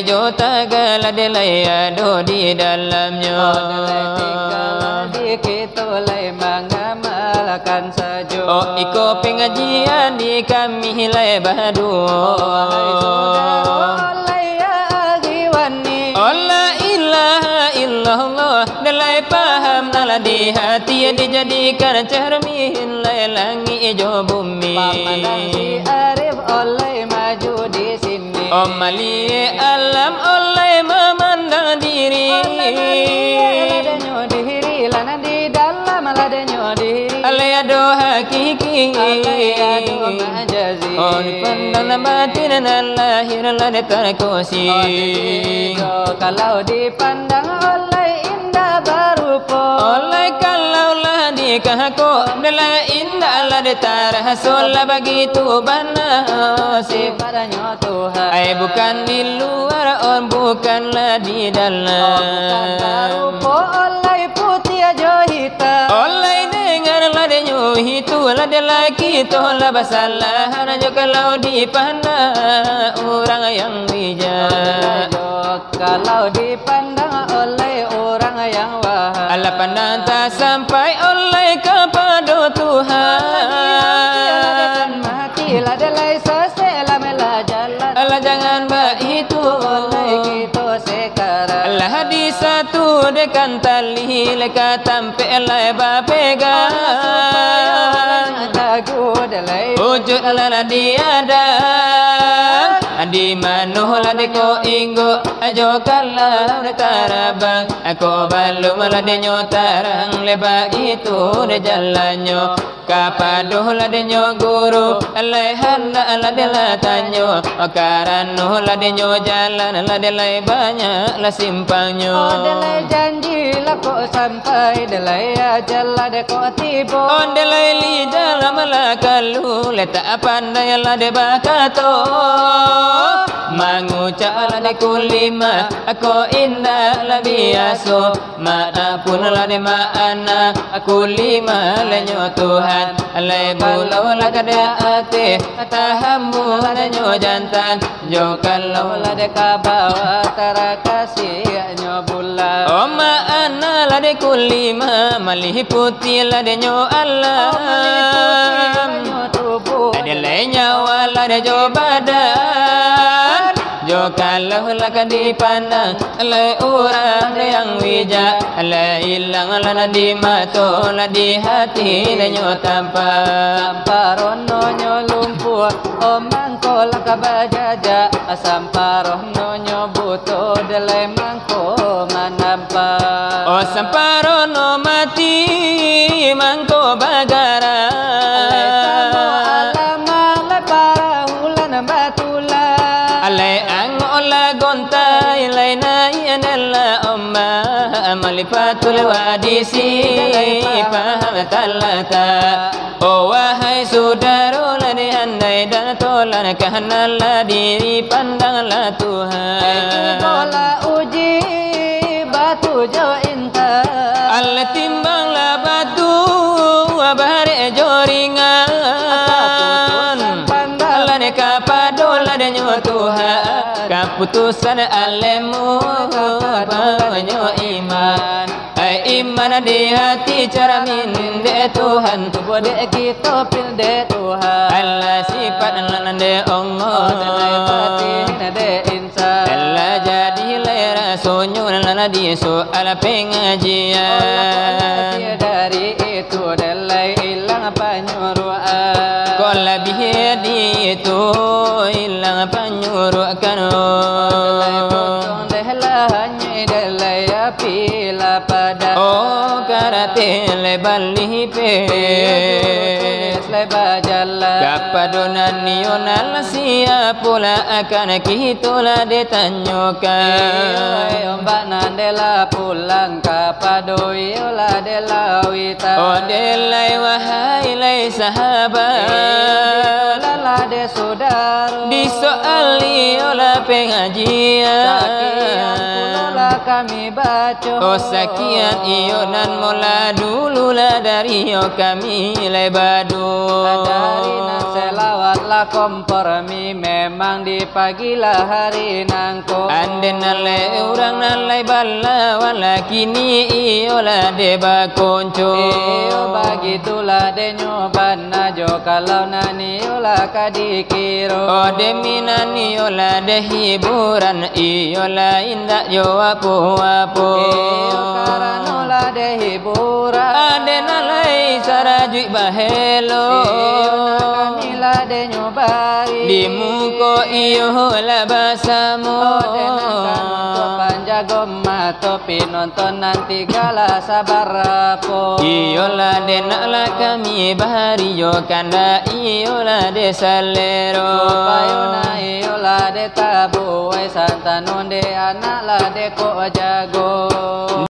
hijau tagala delai ado di dalamnya. Kita lay mengamalkan saja. Oh iko pengajian di kami lay badu. La ilaha illallah dalai paham nala di hati dijadikan cermin lay langit hijau bumi. Pamanasi arif oleh maju di sini. Oh mali alam oleh memandang diri. Ladenyo diri lana di dalam ladenyo diri. Alayado hakiki. Alayado majazi. Oh dipandang batin dan lahir lade terkosi. Kalau dipandang oleh indah berupa. Oleh kalaulah dikahku adalah indah lah ditarasul begitu banyak sifatnya Tuhan. Ay bukan di luar, oh bukanlah di dalam. Berupa oleh putih aja hitam. Oleh dengarlah denyo itulah dia lagi tolah basalahan aja kalau dipandang orang yang bijak. Kalau dipandang oleh orang yang wahai. Allah pandang tak sampai oleh kepada Tuhan. Matilah delai seselam lah jalan. Allah jangan begitu oleh kita sekarang. Allah di satu dekan tali leka tampil lebar pegang. Lagu delai wujud Allah diada. Di manulah deko inggo ajo kala tarabang aku balu malah denyo tarang leba itu de jalannya kapaduh lah denyo guru alehanda ala dela tanyo karano lah denyo jalan lah delai banyak lah simpangnya. Oh delai janji lah kok sampai delai ajal lah deko tiba. Oh delai li dalam lah kalu letak pandai lah de bakato. Mengucaplah di kulima aku indah lah biasa maafun lah di mana aku lima lenyo Tuhan alai bulau lah kada ate tahamu lenyo jantan jo kalau lah deka bawa tarakasi nyo bulan. oh mana lah di kulima malih putih lah denyo alam ada lenyawa lah de jo badan. Jo kalau lah dipandang oleh orang yang bijak, lah hilang lah di mata, lah di hati denyo tanpa. Samparono nyo lumpuh, omangko lah kabajaja, samparono nyo buto delai mangko manampa. Oh samparono mati mangko bagara. Alama para hulan batula. Alai ang ola gontai laina yanalla umma amalifatul wadisi paham talata. Oh wahai saudara lani andai dan tolan kahanalla diri pandanglah Tuhan. Bola uji batu jo inta. Allah timbanglah batu bare joringan. Allah ne kapadola denyo Tuhan keputusan alemu banyo iman. Iman di hati cara min de Tuhan tu de kita pil de Tuhan. Allah sifat Allah de Allah de insan. Allah jadi lera sonyo lana di soal pengajian. Dari itu delai hilang penyuruhan. Kau lebih di itu hilang penyuruhkan. Oh karate lebali pe kapadonan nional siap pula akan kita ditanyakan. Mbak Nandela pulang kapadoi ola dela wita. Oh delai wahai lai sahabat lala de saudara disoali ola pengajian. kami baca. Oh sekian iyo nan mula dulu lah dari yo kami lebadu. Dari nan selawat lah kompor mi memang di pagi lah hari nangko. Ande nalai orang nalai bala wala kini iyo lah de bakonco. Iyo bagitulah de nyoban najo kalau nani yola kadikiro. Oh demi nani yola de hiburan iyo lah indah yo apu-apu. Iyo karanola de hiburan. Ande nalai sarajui bahelo. Iyo nakamilah de nyobari. Di muko iyo lah basamu. Oh denangkan untuk panjago mato pinonton nanti gala sabar rapo. Iyolah de naklah kami bahari yo kanda iyolah de salero. Payuna iyolah de tabu santanun de anak lah de ko jago.